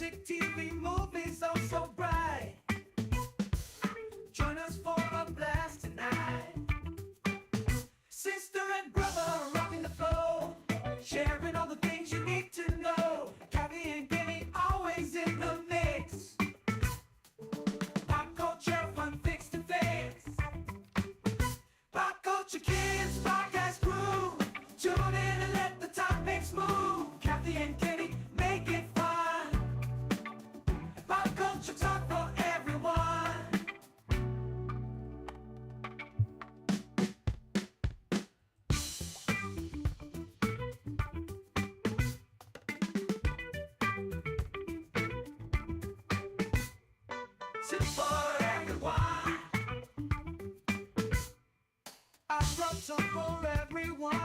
music, TV, movies, oh so bright. Join us for a blast tonight. Sister and brother rocking the flow, sharing all the things you need to know. Kathy and Kenny always in the mix. Pop culture, fun, fix to fix. Pop culture kids, podcast crew. Tune in and let the topics move. Kathy and Kenny make it fun. Pop culture talk for everyone. Sit for everyone. I brought some for everyone.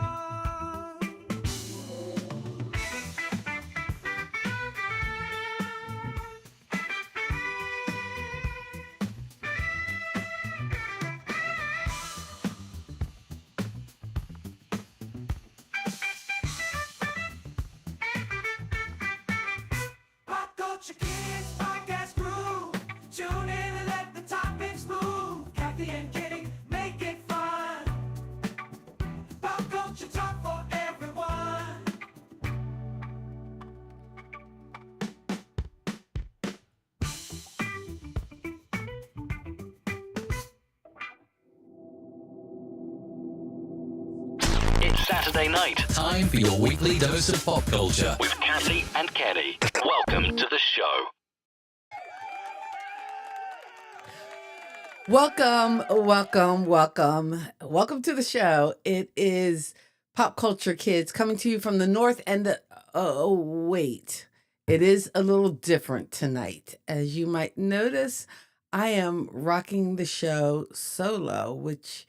Pop culture kids, podcast crew. Tune in and let the topics move. Kathy and Kitty make it fun. Pop culture talk for everyone. It's Saturday night Time for your weekly dose of pop culture. with Kathy and Kenny. Welcome to the show. Welcome to the show. It is Pop Culture Kids coming to you from the north and the wait. It is a little different tonight. As you might notice, I am rocking the show solo, which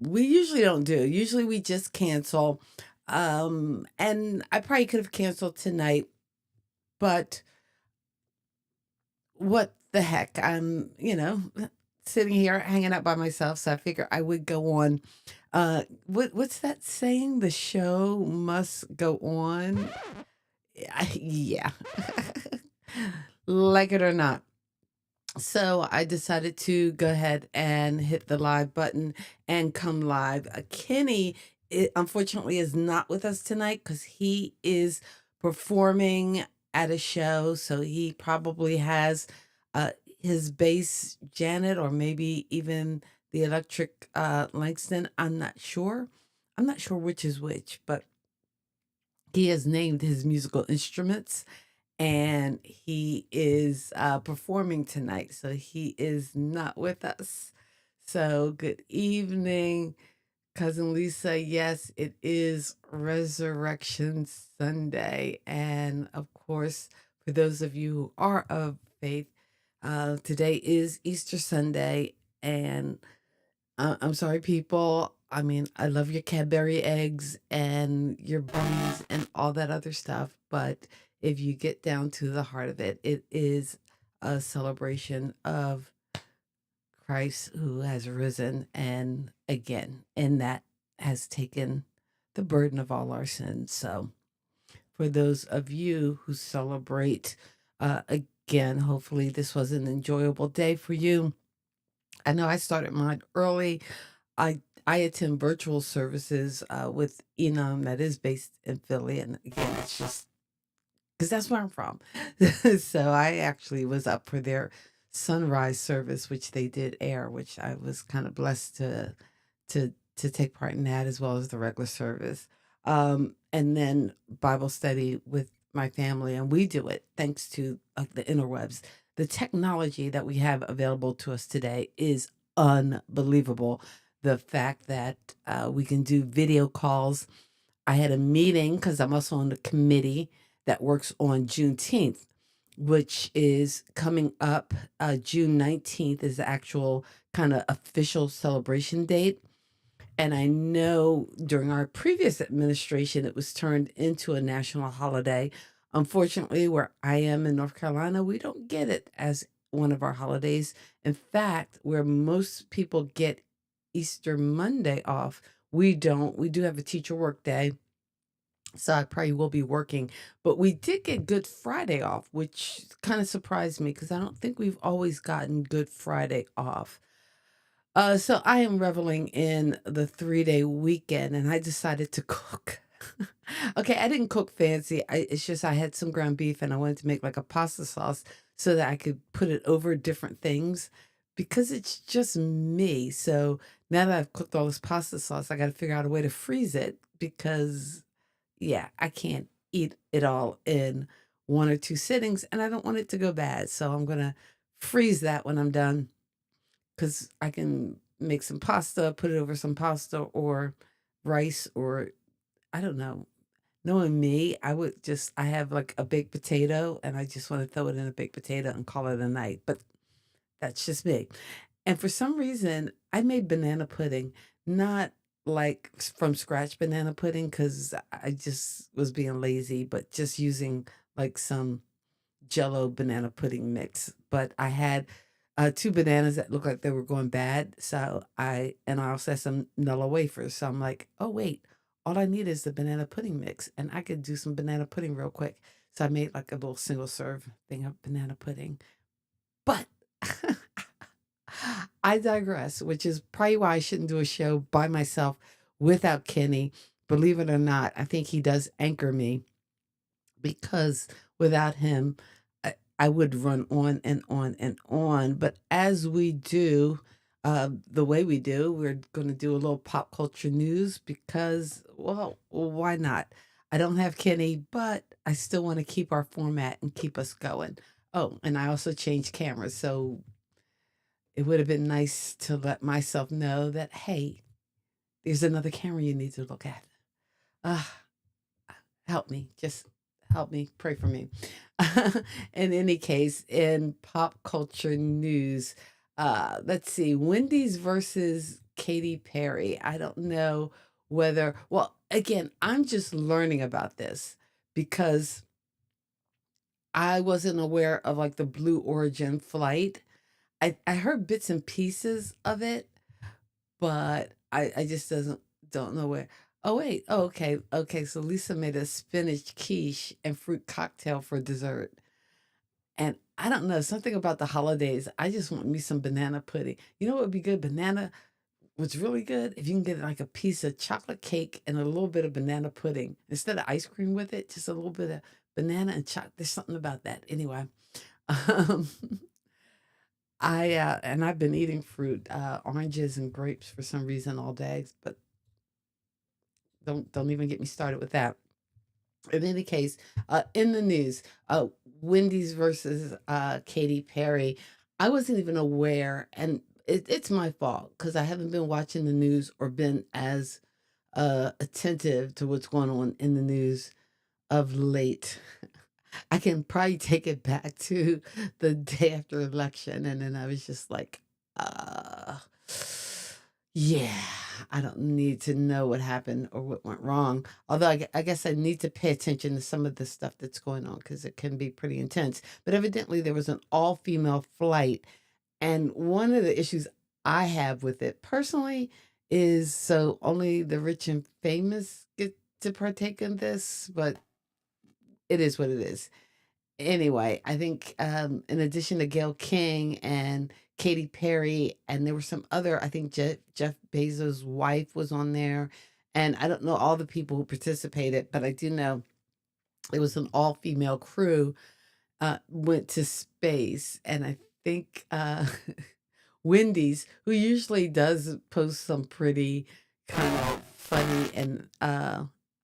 we usually don't do. Usually we just cancel. And I probably could have canceled tonight, but what the heck? I'm, sitting here hanging out by myself, so I figure I would go on. What's that saying? The show must go on. Yeah, like it or not. So I decided to go ahead and hit the live button and come live. Kenny, unfortunately, is not with us tonight because he is performing at a show. So he probably has his bass Janet or maybe even the electric Langston. I'm not sure. I'm not sure which is which, but he has named his musical instruments and he is performing tonight. So he is not with us. So good evening, Cousin Lisa. Yes, it is Resurrection Sunday. And of course, for those of you who are of faith, today is Easter Sunday. And I'm sorry, people. I mean, I love your Cadbury eggs and your bunnies and all that other stuff. But if you get down to the heart of it, it is a celebration of Christ who has risen and again, and that has taken the burden of all our sins. So, for those of you who celebrate, again, hopefully this was an enjoyable day for you. I know I started mine early. I attend virtual services with Enum that is based in Philly, and again, it's just because that's where I'm from. So I actually was up for their sunrise service, which they did air, which I was kind of blessed to take part in that as well as the regular service. And then Bible study with my family, and we do it thanks to the interwebs. The technology that we have available to us today is unbelievable. The fact that we can do video calls. I had a meeting because I'm also on the committee that works on Juneteenth, which is coming up. June 19th is the actual kind of official celebration date. And I know during our previous administration, it was turned into a national holiday. Unfortunately, where I am in North Carolina, we don't get it as one of our holidays. In fact, where most people get Easter Monday off, we don't. We do have a teacher work day, So I probably will be working. But we did get Good Friday off, which kind of surprised me because I don't think we've always gotten Good Friday off. So I am reveling in the 3-day weekend and I decided to cook. Okay, I didn't cook fancy. It's just I had some ground beef and I wanted to make like a pasta sauce so that I could put it over different things because it's just me. So now that I've cooked all this pasta sauce, I got to figure out a way to freeze it because, yeah, I can't eat it all in one or two sittings and I don't want it to go bad. So I'm going to freeze that when I'm done because I can make some pasta, put it over some pasta or rice or I don't know. Knowing me, I have like a baked potato and I just want to throw it in a baked potato and call it a night. But that's just me. And for some reason, I made banana pudding, not like from scratch banana pudding because I just was being lazy, but just using like some Jello banana pudding mix, but I had, 2 bananas that looked like they were going bad, so I also had some Nilla wafers, so I'm like, "Oh, wait, all I need is the banana pudding mix, and I could do some banana pudding real quick." So I made, like, a little single serve thing of banana pudding, but I digress, which is probably why I shouldn't do a show by myself without Kenny. Believe it or not, I think he does anchor me because without him, I would run on and on and on. But as we do, the way we do, we're going to do a little pop culture news because, well, why not? I don't have Kenny, but I still want to keep our format and keep us going. Oh, and I also changed cameras. So it would have been nice to let myself know that, hey, there's another camera you need to look at. Ah, help me. Just help me. Pray for me. In any case, in pop culture news, let's see, Wendy's versus Katy Perry. I don't know whether, well, again, I'm just learning about this because I wasn't aware of like the Blue Origin flight. I heard bits and pieces of it, but I just doesn't don't know where. Oh wait, oh, okay, okay. So Lisa made a spinach quiche and fruit cocktail for dessert, and I don't know something about the holidays. I just want me some banana pudding. You know what would be good? Banana. What's really good if you can get like a piece of chocolate cake and a little bit of banana pudding instead of ice cream with it. Just a little bit of banana and chocolate. There's something about that. Anyway, um, and I've been eating fruit, oranges and grapes for some reason all day, but don't even get me started with that. In any case, in the news, Wendy's versus Katy Perry. I wasn't even aware, and it's my fault because I haven't been watching the news or been as attentive to what's going on in the news of late. I can probably take it back to the day after election, and then I was just like, uh, yeah, I don't need to know what happened or what went wrong. Although I guess I need to pay attention to some of the stuff that's going on because it can be pretty intense. But evidently, there was an all female flight. And one of the issues I have with it personally is so only the rich and famous get to partake in this, but it is what it is. Anyway, I think, in addition to Gayle King and Katy Perry, and there were some other, I think Jeff Bezos' wife was on there. And I don't know all the people who participated, but I do know it was an all female crew, went to space. And I think Wendy's, who usually does post some pretty kind of funny and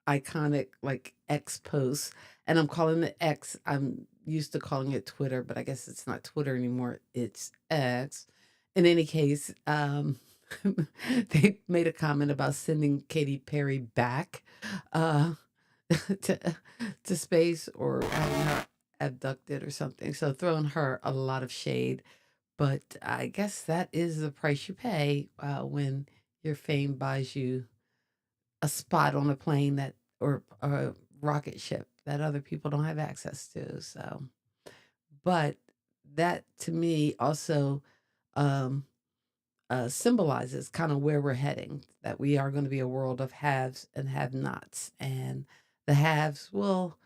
iconic like X posts, and I'm calling it X. I'm used to calling it Twitter, but I guess it's not Twitter anymore. It's X. In any case, they made a comment about sending Katy Perry back uh, to space or having her abducted or something. So throwing her a lot of shade, but I guess that is the price you pay when your fame buys you a spot on a plane that or a rocket ship that other people don't have access to. So, but that to me also um, symbolizes kind of where we're heading. That we are going to be a world of haves and have-nots, and The haves will,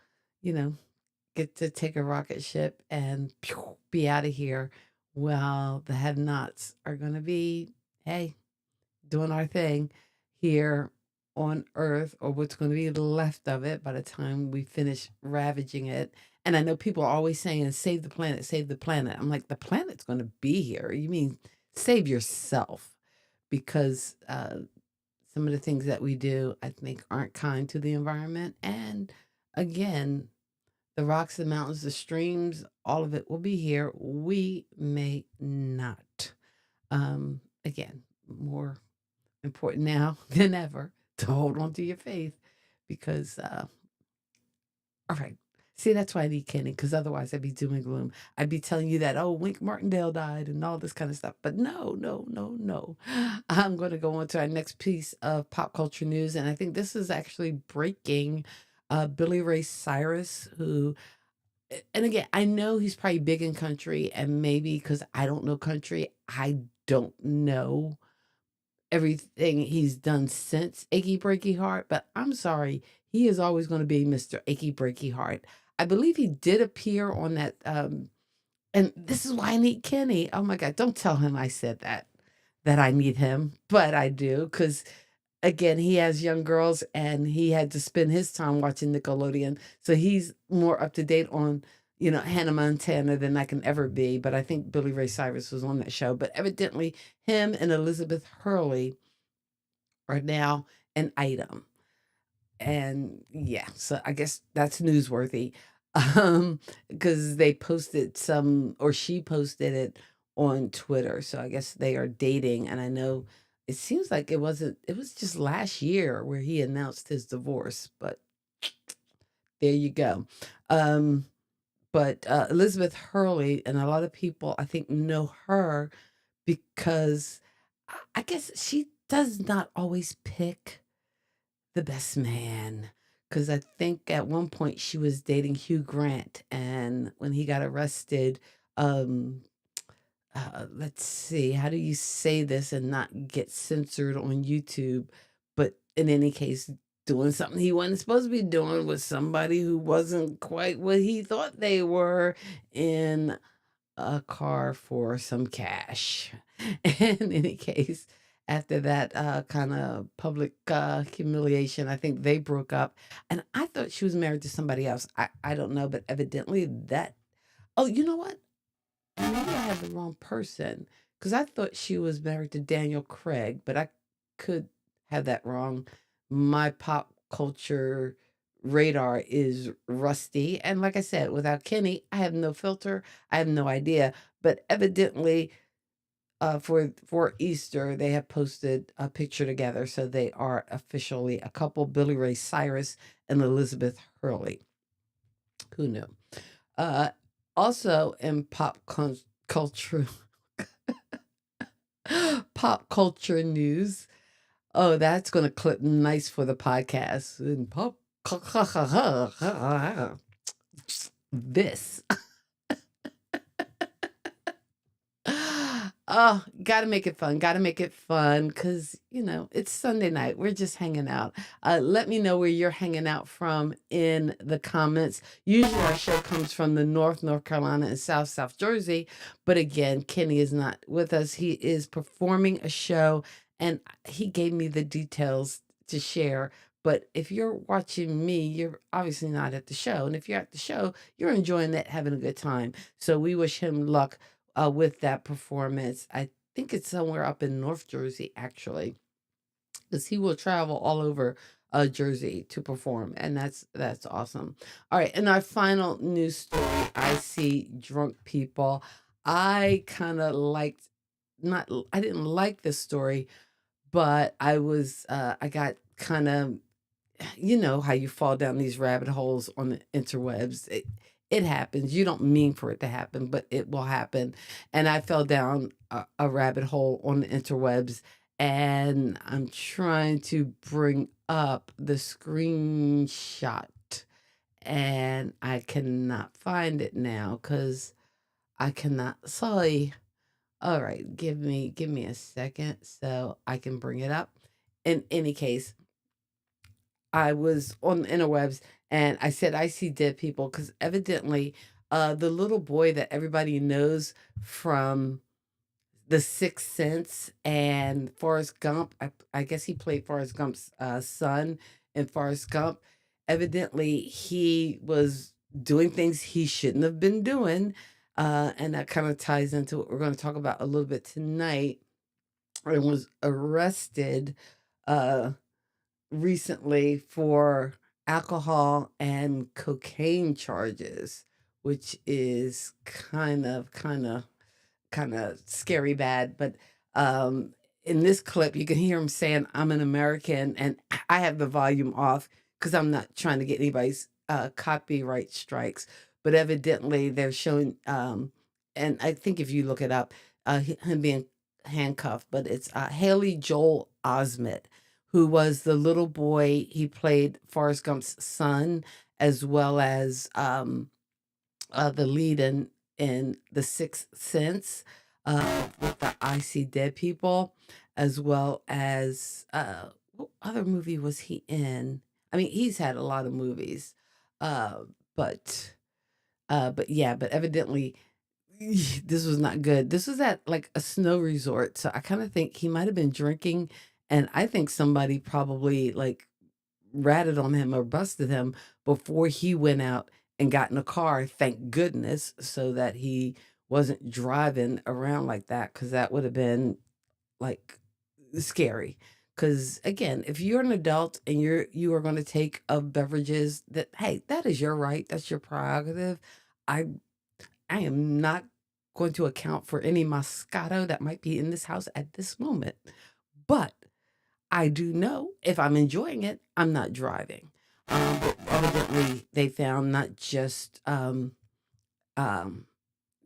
you know, get to take a rocket ship and be out of here, while the have nots are going to be, hey, doing our thing here on Earth, or what's going to be left of it by the time we finish ravaging it. And I know people are always saying, save the planet, save the planet. I'm like, the planet's going to be here. You mean save yourself? Because some of the things that we do, I think, aren't kind to the environment. And again, the rocks, the mountains, the streams, all of it will be here. We may not. Again, more important now than ever to hold on to your faith, because all right, see, that's why I need Kenny, because otherwise I'd be doom and gloom. I'd be telling you that, oh, Wink Martindale died and all this kind of stuff, but no, no, no, no. I'm going to go on to our next piece of pop culture news, and I think this is actually breaking. Billy Ray Cyrus, who, and again, I know he's probably big in country, and maybe because I don't know country, I don't know everything he's done since Achy Breaky Heart, but I'm sorry, he is always going to be Mr. Achy Breaky Heart. I believe he did appear on that, and this is why I need Kenny. Oh my God, don't tell him I said that I need him, but I do, because again, he has young girls and he had to spend his time watching Nickelodeon. So he's more up to date on, Hannah Montana than I can ever be. But I think Billy Ray Cyrus was on that show. But evidently, him and Elizabeth Hurley are now an item. And yeah, so I guess that's newsworthy. Because they posted some, or she posted it on Twitter. So I guess they are dating. And I know it seems like it wasn't, it was just last year where he announced his divorce. But there you go. Um, but Elizabeth Hurley, and a lot of people I think know her because I guess she does not always pick the best man. Because I think at one point she was dating Hugh Grant, and when he got arrested, um, let's see, how do you say this and not get censored on YouTube? But in any case, doing something he wasn't supposed to be doing with somebody who wasn't quite what he thought they were, in a car for some cash. In any case, after that kind of public humiliation, I think they broke up. And I thought she was married to somebody else. I don't know, but evidently that. Oh, you know what? Maybe I have the wrong person, because I thought she was married to Daniel Craig, but I could have that wrong. My pop culture radar is rusty. And like I said, without Kenny, I have no filter. I have no idea. But evidently, for Easter, they have posted a picture together. So they are officially a couple, Billy Ray Cyrus and Elizabeth Hurley. Who knew? Uh, Also in culture, pop culture news. Oh, that's going to clip nice for the podcast. In pop, this. Oh, gotta make it fun. Gotta make it fun because, it's Sunday night. We're just hanging out. Let me know where you're hanging out from in the comments. Usually our show comes from the North Carolina, and South Jersey. But again, Kenny is not with us. He is performing a show, and he gave me the details to share. But if you're watching me, you're obviously not at the show. And if you're at the show, you're enjoying it, having a good time. So we wish him luck with that performance. I think it's somewhere up in North Jersey, actually, because he will travel all over Jersey to perform, and that's awesome. All right, and our final news story: I see drunk people. I kind of liked, not, I didn't like this story, but I got kind of, you know how you fall down these rabbit holes on the interwebs. It happens. You don't mean for it to happen, but it will happen. And I fell down a rabbit hole on the interwebs, and I'm trying to bring up the screenshot, and I cannot find it now because I cannot. Sorry. All right, give me a second so I can bring it up. In any case, I was on the interwebs and I said, I see dead people because evidently the little boy that everybody knows from The Sixth Sense and Forrest Gump, I guess he played Forrest Gump's son in Forrest Gump. Evidently, he was doing things he shouldn't have been doing. And that kind of ties into what we're going to talk about a little bit tonight. And was arrested uh, recently for alcohol and cocaine charges, which is kind of scary bad. But in this clip, you can hear him saying, "I'm an American," and I have the volume off because I'm not trying to get anybody's copyright strikes. But evidently, they're showing, and I think if you look it up, him being handcuffed. But it's Haley Joel Osment, who was the little boy. He played Forrest Gump's son, as well as the lead in The Sixth Sense, with the I See Dead People, as well as what other movie was he in? I mean, he's had a lot of movies, uh, but but evidently this was not good. This was at like a snow resort, so I kind of think he might have been drinking, and I think somebody probably like ratted on him or busted him before he went out and got in a car, thank goodness, so that he wasn't driving around like that, because that would have been like scary. Because again, if you're an adult and you are going to take of beverages, that hey, that is your right, that's your prerogative. I i am not going to account for any moscato that might be in this house at this moment, but I do know if I'm enjoying it, I'm not driving. But evidently, they found um,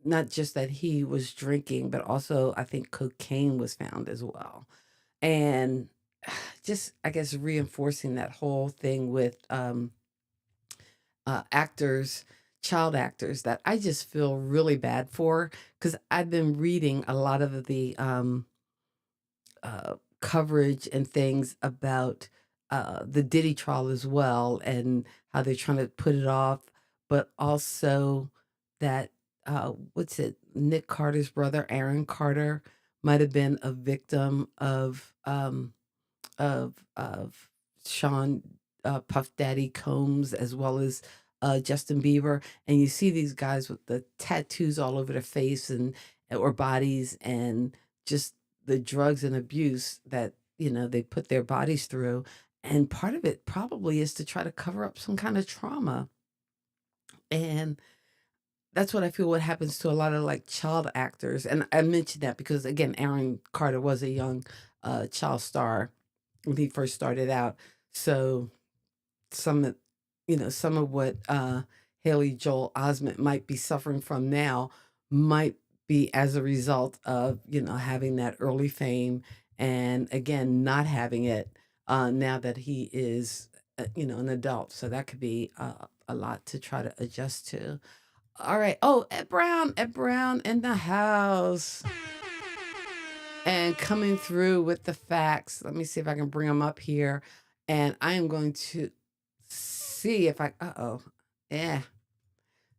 not just that he was drinking, but also I think cocaine was found as well. And just, I guess, reinforcing that whole thing with actors, child actors, that I just feel really bad for because I've been reading a lot of the coverage and things about the Diddy trial as well, and how they're trying to put it off, but also that what's it? Nick Carter's brother, Aaron Carter, might have been a victim of Sean Puff Daddy Combs, as well as Justin Bieber. And you see these guys with the tattoos all over their face and or bodies, and just the drugs and abuse that they put their bodies through. And part of it probably is to try to cover up some kind of trauma. And that's what I feel what happens to a lot of like child actors. And I mentioned that because again, Aaron Carter was a young child star when he first started out. So some of some of what Haley Joel Osment might be suffering from now might be as a result of having that early fame, and again not having it now that he is an adult. So that could be a lot to try to adjust to. All right. Oh, Ed Brown in the house and coming through with the facts. Let me see if I can bring them up here. And I am going to see if I, yeah,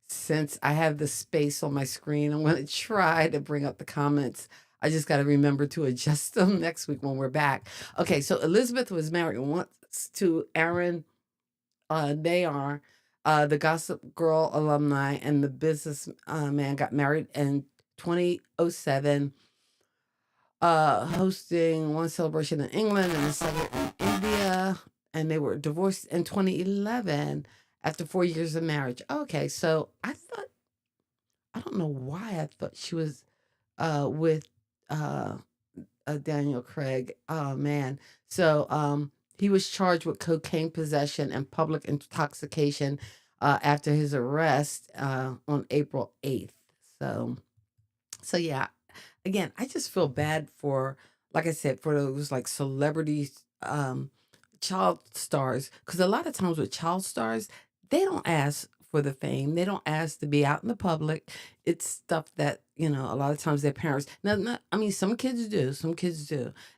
since I have the space on my screen, I'm going to try to bring up the comments. I just got to remember to adjust them next week when we're back. Okay, so Elizabeth was married once to Aaron Nayar, the Gossip Girl alumni, and the business man got married in 2007, hosting one celebration in England and the second in India, and they were divorced in 2011 after 4 years of marriage. Okay, so I don't know why I thought she was with uh, Daniel Craig. Oh man, so he was charged with cocaine possession and public intoxication after his arrest on April 8th. So yeah, again, I just feel bad for, like I said, for those like celebrities, child stars, because a lot of times with child stars, they don't ask for the fame. They don't ask to be out in the public. It's stuff that a lot of times their parents. Now, not, I mean, some kids do,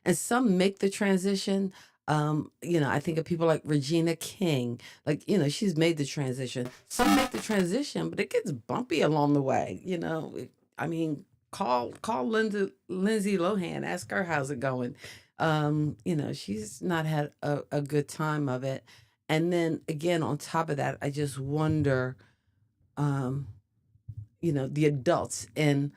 and some make the transition. I think of people like Regina King. Like, she's made the transition. Some make the transition, but it gets bumpy along the way. I mean, call Lindsay Lohan, ask her how's it going. She's not had a good time of it. And then again, on top of that, I just wonder, um, the adults in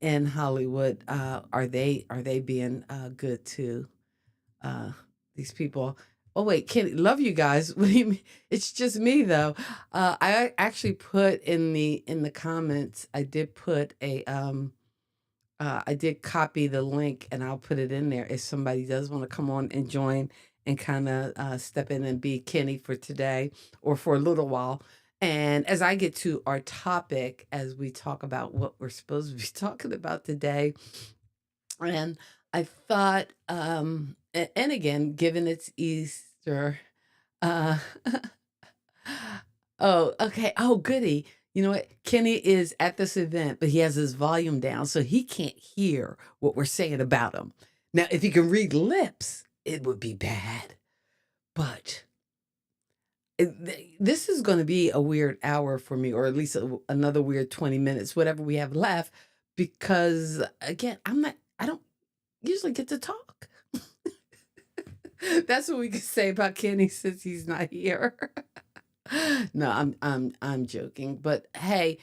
Hollywood, are they being good to uh, these people? Oh wait, Kenny, love you guys. What do you mean? It's just me though. I actually put in the comments. I did copy the link and I'll put it in there if somebody does want to come on and join and kind of step in and be Kenny for today or for a little while. And as I get to our topic, as we talk about what we're supposed to be talking about today, and I thought, and again, given it's Easter, uh, oh, okay. Oh, goody. You know what? Kenny is at this event, but he has his volume down, so he can't hear what we're saying about him. Now, if he can read lips, it would be bad. But this is going to be a weird hour for me, or at least another weird 20 minutes, whatever we have left, because again, I don't usually get to talk. That's what we can say about Kenny since he's not here. No, I'm joking. But hey,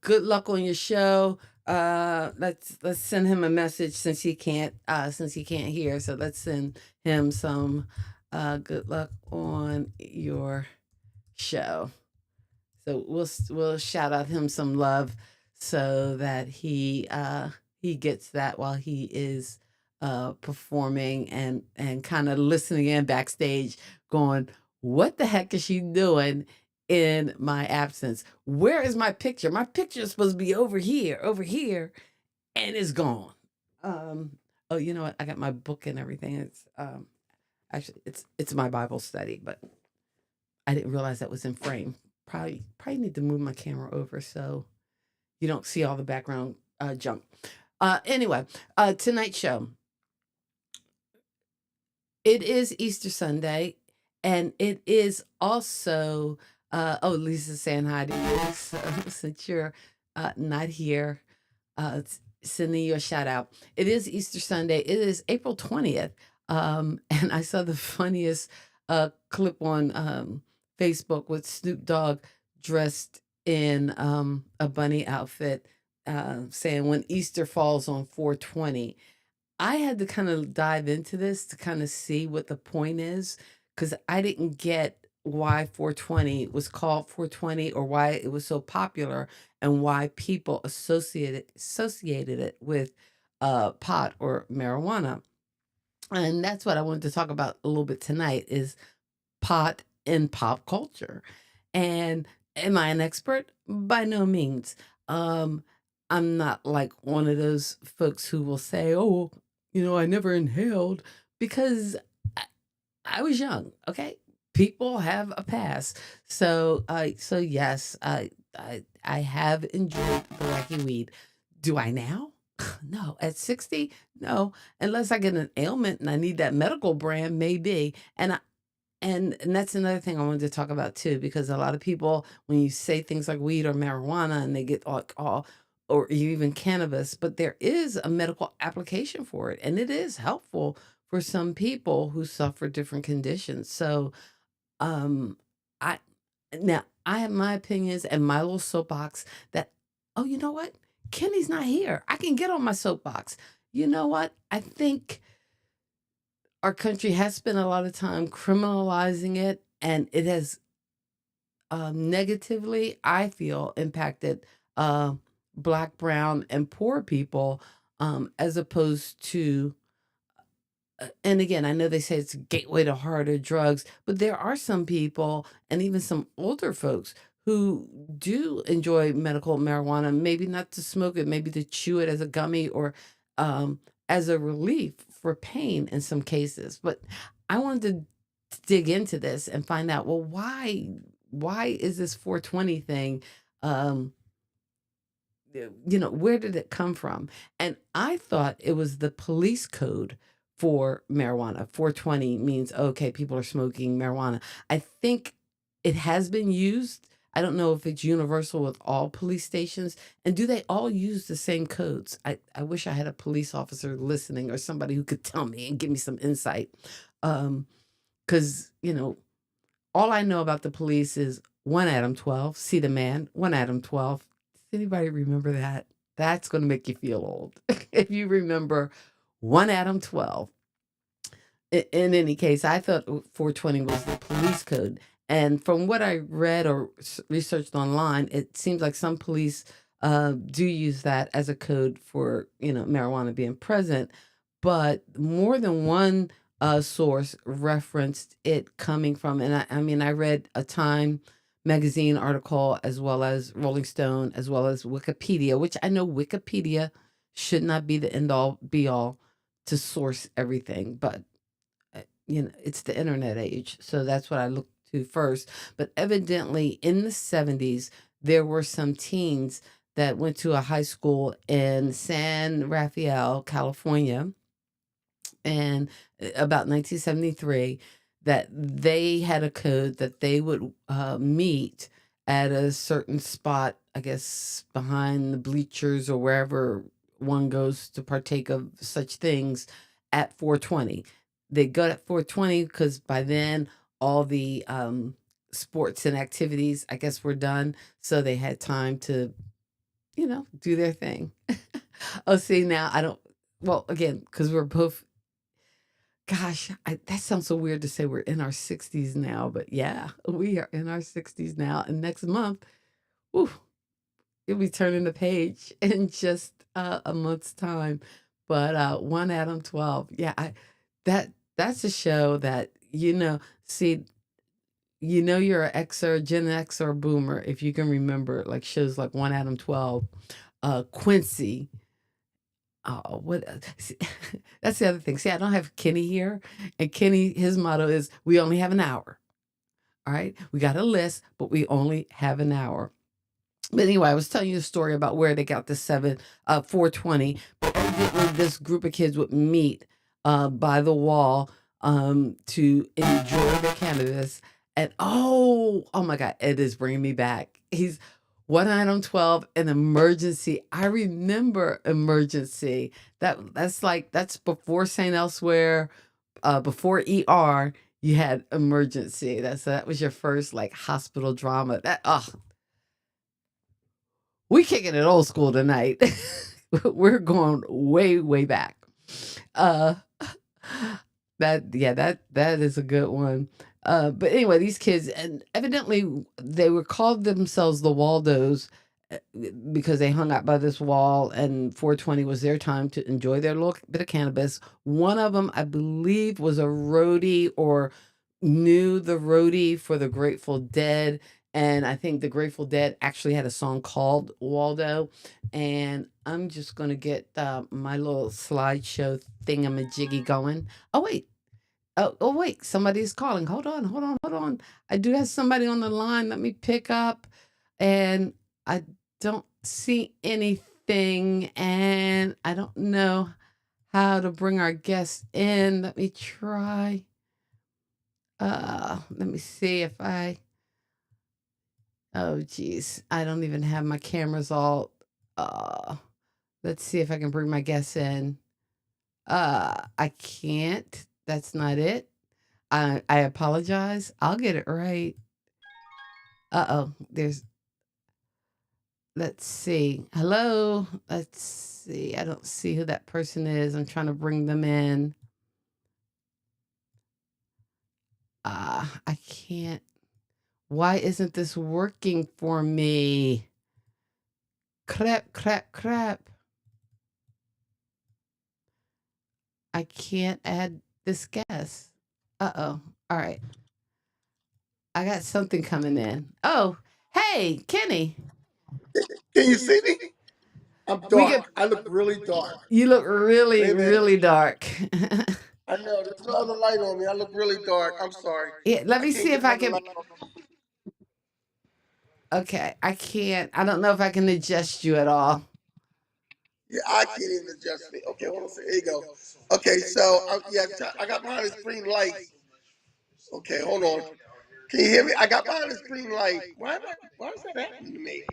good luck on your show. Let's send him a message since he can't hear. So let's send him some good luck on your show. So we'll shout out him some love so that he gets that while he is performing and kind of listening in backstage, going, "What the heck is she doing in my absence? Where is my picture? My picture is supposed to be over here, and it's gone." Oh, you know what? I got my book and everything. It's actually it's my Bible study, but I didn't realize that was in frame. Probably need to move my camera over so you don't see all the background junk. Anyway, tonight's show. It is Easter Sunday, and it is also Lisa's saying hi to you. So since you're not here, sending you a shout out. It is Easter Sunday. It is April 20th. And I saw the funniest clip on Facebook with Snoop Dogg dressed in a bunny outfit, saying when Easter falls on 420. I had to kind of dive into this to kind of see what the point is, because I didn't get why 420 was called 420 or why it was so popular and why people associated it with pot or marijuana. And that's what I wanted to talk about a little bit tonight is pot in pop culture. And am I an expert? By no means. Um, I'm not like one of those folks who will say, "Oh, I never inhaled," because I, I was young. Okay, people have a past. So yes, I have enjoyed the wacky weed. Do I now? No. At 60, no. Unless I get an ailment and I need that medical brand, maybe. And that's another thing I wanted to talk about too, because a lot of people, when you say things like weed or marijuana, and they get all or even cannabis, but there is a medical application for it, and it is helpful for some people who suffer different conditions. So, um, I now I have my opinions and my little soapbox that, oh, you know what? Kenny's not here. I can get on my soapbox. You know what? I think our country has spent a lot of time criminalizing it, and it has negatively, I feel, impacted uh, Black, brown, and poor people, as opposed to, and again, I know they say it's a gateway to harder drugs, but there are some people, and even some older folks, who do enjoy medical marijuana, maybe not to smoke it, maybe to chew it as a gummy or um, as a relief for pain in some cases. But I wanted to dig into this and find out, well, why is this 420 thing? Um, where did it come from? And I thought it was the police code for marijuana. 420 means, okay, people are smoking marijuana. I think it has been used. I don't know if it's universal with all police stations. And do they all use the same codes? I wish I had a police officer listening or somebody who could tell me and give me some insight. Because, all I know about the police is one Adam 12, see the man, one Adam 12. Does anybody remember that? That's going to make you feel old. If you remember one Adam 12. In any case, I thought 420 was the police code. And from what I read or researched online, it seems like some police do use that as a code for, marijuana being present. But more than one source referenced it coming from, and I mean, I read a Time magazine article as well as Rolling Stone, as well as Wikipedia, which I know Wikipedia should not be the end all be all to source everything, but it's the internet age. So that's what I looked to first. But evidently in the 70s, there were some teens that went to a high school in San Rafael, California, and about 1973, that they had a code that they would meet at a certain spot, I guess behind the bleachers or wherever one goes to partake of such things at 420. They go at 420 because by then all the sports and activities, I guess, were done. So they had time to, do their thing. Oh, see, now I don't, well, again, because we're both, gosh, that sounds so weird to say we're in our 60s now, but yeah, we are in our 60s now. And next month, whew, you'll be turning the page in just a month's time. But one Adam 12, yeah, that's a show that see, you're an X or Gen X or Boomer if you can remember like shows like One Adam 12, Quincy. Oh, see, that's the other thing. See, I don't have Kenny here, and Kenny, his motto is, "We only have an hour." All right, we got a list, but we only have an hour. But anyway, I was telling you a story about where they got the 420. But evidently, this group of kids would meet by the wall to enjoy their cannabis. And oh my God, Ed is bringing me back. He's one item 12, an emergency. I remember emergency. That's before St. Elsewhere, before ER. You had emergency. That was your first like hospital drama. We kicking it old school tonight. We're going way, way back. Uh that is a good one. But anyway, these kids, and evidently they were called themselves the Waldos uh, because they hung out by this wall, and 420 was their time to enjoy their little bit of cannabis. One of them, I believe, was a roadie or knew the roadie for the Grateful Dead. And I think the Grateful Dead actually had a song called Waldo. And I'm just going to get my little slideshow thingamajiggy going. Oh, wait. Oh, wait. Somebody's calling. Hold on, hold on, hold on. I do have somebody on the line. Let me pick up. And I don't see anything. And I don't know how to bring our guest in. Let me try. Let me see if oh geez, I don't even have my cameras all, uh, let's see if I can bring my guests in. I can't. That's not it. I apologize. I'll get it right. Uh-oh, let's see. Hello. Let's see. I don't see who that person is. I'm trying to bring them in. I can't. Why isn't this working for me? Crap, crap, crap. I can't add this guest. Uh-oh. All right. I got something coming in. Oh, hey, Kenny. Can you see me? I'm We get dark. I look really dark. you look really, Wait a minute. really dark. I know there's no other light on me. I look really dark. I'm sorry. Yeah, let I me can't see get if I another can. light on. Okay, I can't. I don't know if I can adjust you at all. Yeah, I can't even adjust me. Okay, hold on a second. Here you go. Okay, so I got behind this green light. Okay, hold on. Can you hear me? I got behind this green light. Why is that happening to me?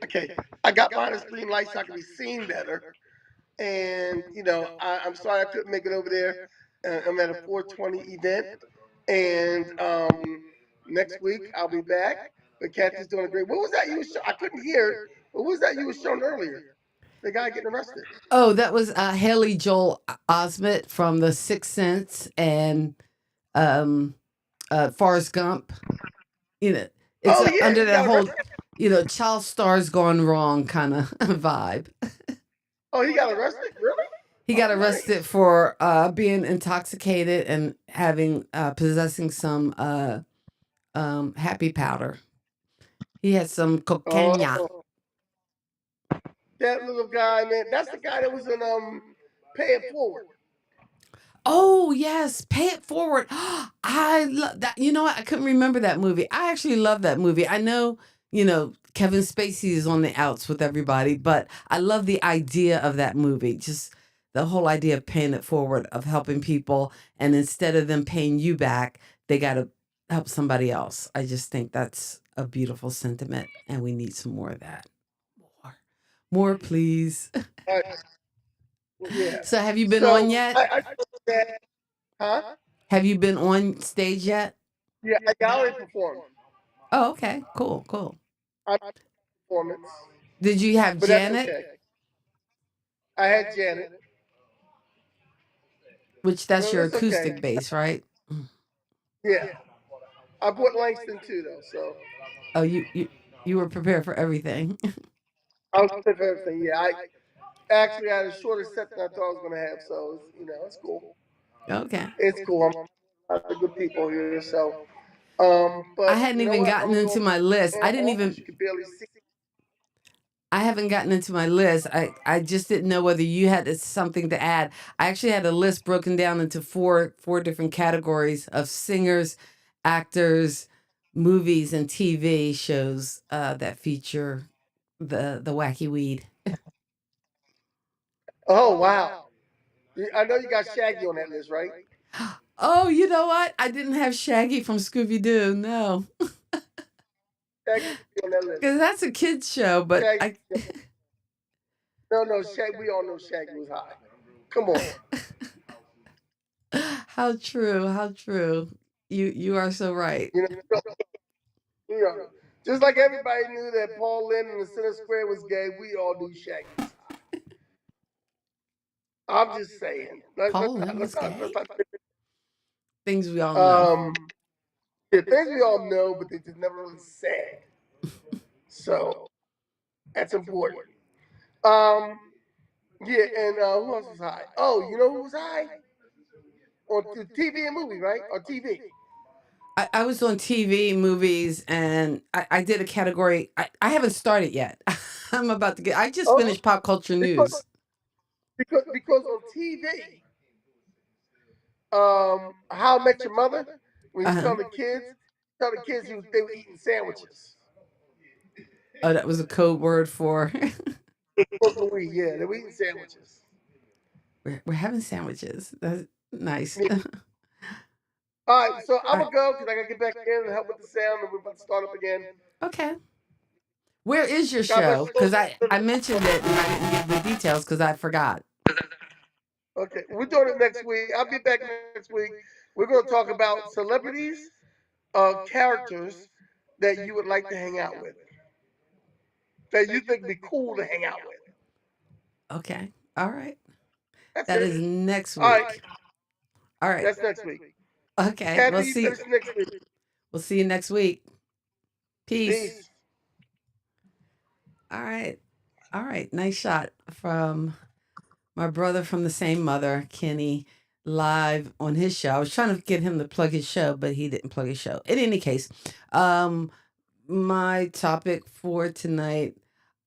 Okay, I got behind this green light so I can be seen better. And I'm sorry I couldn't make it over there. I'm at a 420 event, and next week I'll be back. But Kathy's doing a great. What was that you were I couldn't hear it. What was that you were showing earlier? The guy getting arrested. Oh, that was Haley Joel Osment from The Sixth Sense and um, Forrest Gump. You know, it's Oh yeah, under he that got whole, arrested. child stars gone wrong kind of vibe. Oh, he got arrested. Really? He Oh, got arrested nice. for being intoxicated and having possessing some happy powder. He had some cocaine. Oh, that little guy, man. That's the guy that was in Pay It Forward. Oh yes, Pay It Forward. I love that. You know what? I couldn't remember that movie. I actually love that movie. I know, Kevin Spacey is on the outs with everybody, but I love the idea of that movie. Just the whole idea of paying it forward, of helping people, and instead of them paying you back, they got to help somebody else. I just think that's a beautiful sentiment, and we need some more of that. More, more, please. Uh, yeah. So, have you been on So yet? I that, huh? Have you been on stage yet? Yeah, I already performed. Oh, okay. Cool, cool. I performance, Did you have but that's Janet? okay. I had Janet. Which that's No, your that's acoustic okay. bass, right? Yeah, I brought Langston too, though, so Oh, you were prepared for everything. I was prepared for everything. Yeah, I actually had a shorter set than I thought I was gonna have, so it's cool. Okay. It's cool. I'm a lot of good people here, so I but hadn't you know even what? gotten I'm into going my list. I didn't off. even You can barely see. I haven't gotten into my list. I just didn't know whether you had something to add. I actually had a list broken down into four different categories of singers, actors, movies, and TV shows that feature the wacky weed. Oh wow! I know you got Shaggy on that list, right? Oh, you know what? I didn't have Shaggy from Scooby Doo. No, Shaggy on that list. because that's a kids show. But Shaggy. No, Shaggy. We all know Shaggy was high. Come on. How true? How true? You are so right. You know, you know, just like everybody knew that Paul Lynde in the Center Square was gay, we all knew Shaggy was high. I'm just saying. Paul Lynn was gay. Things we all know. um, yeah, things we all know, but they just never really said. So that's important. Um, yeah, and who else was high? Oh, you know who was high? On TV and movie, right? On TV. I was on TV, movies, and I did a category. I haven't started yet. I'm about to get. I just Oh, finished pop culture because news. because on TV, How I Met Your Mother, when you Uh-huh. tell the kids they were eating sandwiches. Oh, that was a code word for Yeah, they were eating sandwiches. we're having sandwiches. That's nice. Yeah. All right, so I'm gonna go because I gotta get back in and help with the sound, and we're about to start up again. Okay. Where is your God bless show? Because I mentioned it and I didn't give the details because I forgot. you. Okay, we're doing it next week. I'll be back next week. We're gonna talk about celebrities, characters that you would like to hang out with, that you think would be cool to hang out with. Okay. All right. That's That it. is next All right, week. All right. that's next week. Okay. Kathy, you finish next week. We'll see you next week. Peace. Peace. All right. All right. Nice shot from my brother from the same mother, Kenny, live on his show. I was trying to get him to plug his show, but he didn't plug his show. In any case, my topic for tonight.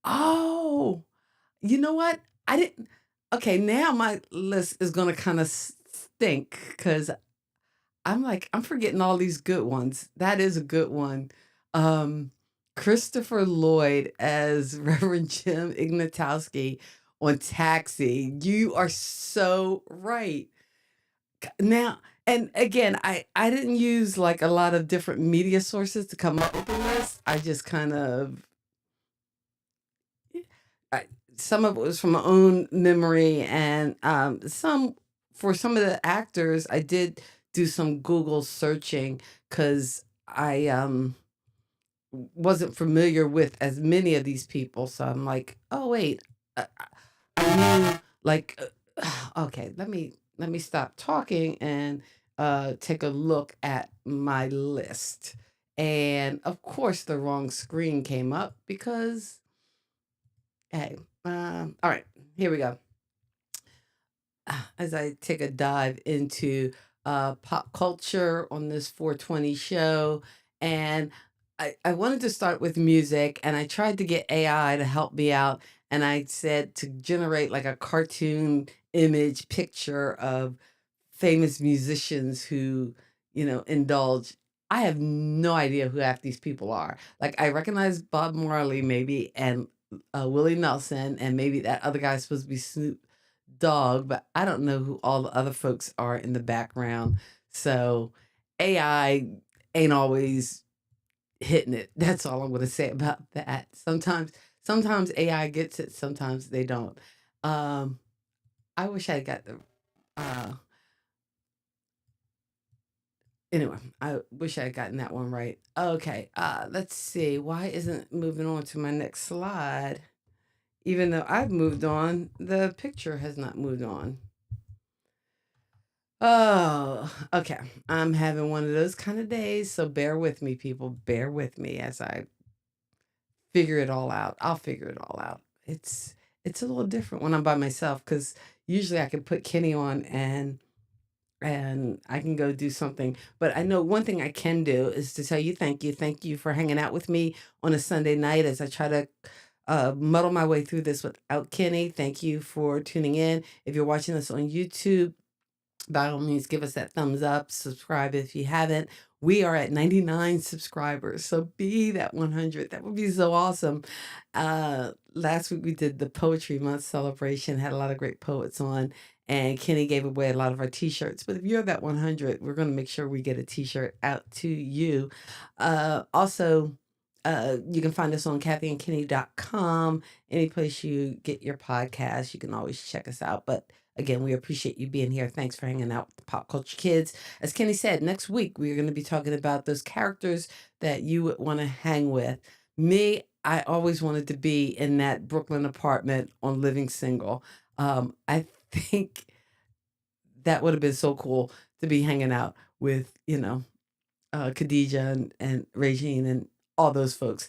Oh, you know what? I didn't. Okay, now my list is gonna kind of stink because I'm forgetting all these good ones. That is a good one. Um, Christopher Lloyd as Reverend Jim Ignatowski on Taxi. You are so right. Now, and again, I didn't use like a lot of different media sources to come up with the list. I just kind of I, some of it was from my own memory, and some of the actors I did do some Google searching because I wasn't familiar with as many of these people. So I'm like, oh wait, I knew like okay, let me stop talking and take a look at my list. And of course, the wrong screen came up because hey, all right, here we go. As I take a dive into pop culture on this 420 show. And I wanted to start with music, and I tried to get AI to help me out. And I said to generate like a cartoon image picture of famous musicians who, indulge. I have no idea who half these people are. Like, I recognize Bob Marley, maybe, and Willie Nelson, and maybe that other guy's supposed to be Snoop Dogg, but I don't know who all the other folks are in the background. So AI ain't always hitting it. That's all I'm going to say about that. Sometimes AI gets it, sometimes they don't. Um, I wish I got the. Uh, Anyway, I wish I had gotten that one right. Okay, let's see. Why isn't it moving on to my next slide? Even though I've moved on, the picture has not moved on. Oh, okay. I'm having one of those kind of days, so bear with me, people. Bear with me as I figure it all out. I'll figure it all out. It's a little different when I'm by myself because usually I can put Kenny on and I can go do something. But I know one thing I can do is to tell you thank you. Thank you for hanging out with me on a Sunday night as I try to muddle my way through this without Kenny. Thank you for tuning in. If you're watching us on YouTube, by all means, give us that thumbs up, subscribe if you haven't. We are at 99 subscribers, so be that 100. That would be so awesome. Last week we did the Poetry Month celebration, had a lot of great poets on, and Kenny gave away a lot of our t-shirts. But if you're that 100, we're going to make sure we get a t-shirt out to you. Also, you can find us on kathyandkenny.com. Any place you get your podcast, you can always check us out. But again, we appreciate you being here. Thanks for hanging out with the Pop Culture Kids. As Kenny said, next week we're going to be talking about those characters that you would want to hang with. Me, I always wanted to be in that Brooklyn apartment on Living Single. I think that would have been so cool to be hanging out with, Khadijah and Regine and all those folks.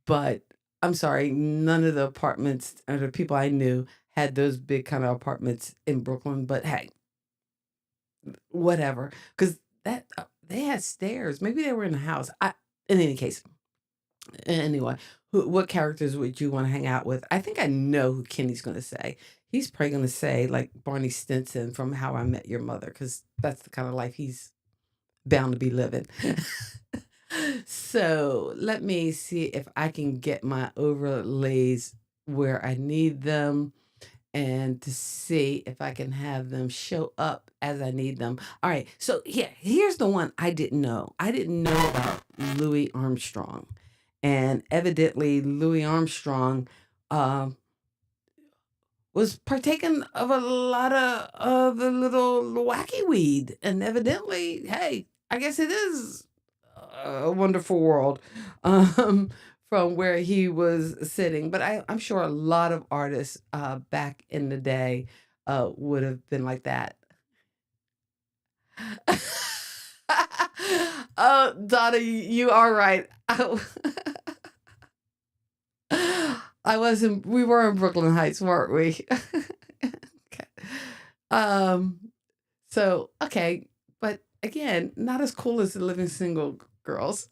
But I'm sorry, none of the apartments or the people I knew had those big kind of apartments in Brooklyn. But hey, whatever, because that they had stairs. Maybe they were in a house. In any case, anyway, what characters would you want to hang out with? I think I know who Kenny's going to say. He's probably going to say like Barney Stinson from How I Met Your Mother, because that's the kind of life he's bound to be living. So let me see if I can get my overlays where I need them and to see if I can have them show up as I need them. All right. So yeah, here's the one I didn't know. I didn't know about Louis Armstrong. And evidently Louis Armstrong was partaking of a lot of the little wacky weed. And evidently, hey, I guess it is a wonderful world from where he was sitting. But I'm sure a lot of artists back in the day would have been like that. Oh, Donna, you are right. We were in Brooklyn Heights, weren't we? Okay. Um, okay, but again, not as cool as the Living Single girls.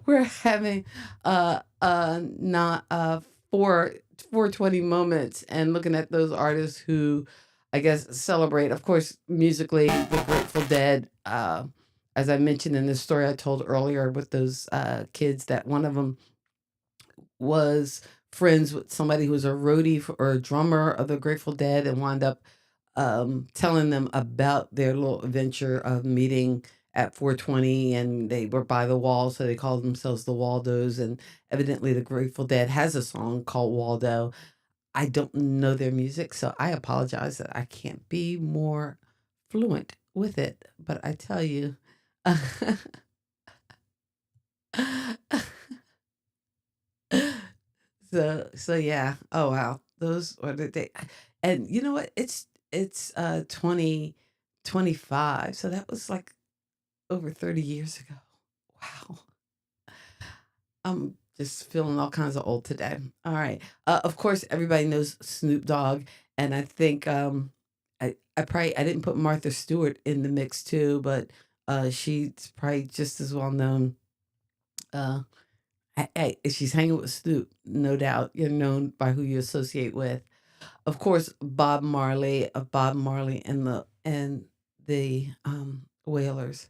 We're having not 420 moments and looking at those artists who I guess celebrate, of course, musically, the Grateful Dead. As I mentioned in the story I told earlier with those kids, that one of them was friends with somebody who was a roadie or a drummer of the Grateful Dead and wound up telling them about their little adventure of meeting at 420, and they were by the wall, so they called themselves the Waldos. And evidently, the Grateful Dead has a song called Waldo. I don't know their music, so I apologize that I can't be more fluent with it. But I tell you, so yeah. Oh wow, those are the day. And you know what? It's 2025, so that was like over 30 years ago. Wow. I'm just feeling all kinds of old today. All right. Of course, everybody knows Snoop Dogg, and I think I didn't put Martha Stewart in the mix too, but she's probably just as well known. Uh, hey, if she's hanging with Snoop, no doubt you're known by who you associate with. Of course, Bob Marley of Bob Marley and the Wailers,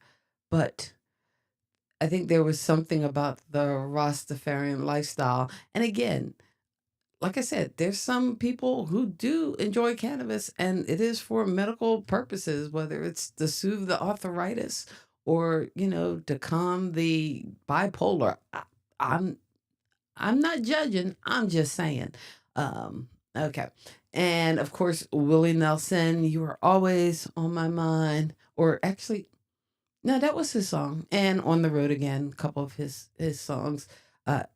but I think there was something about the Rastafarian lifestyle. And again, like I said, there's some people who do enjoy cannabis and it is for medical purposes, whether it's to soothe the arthritis or, to calm the bipolar. I'm I'm not judging, I'm just saying. Okay. And of course, Willie Nelson, you are always on my mind. Or actually, no, that was his song. And On the Road Again, a couple of his songs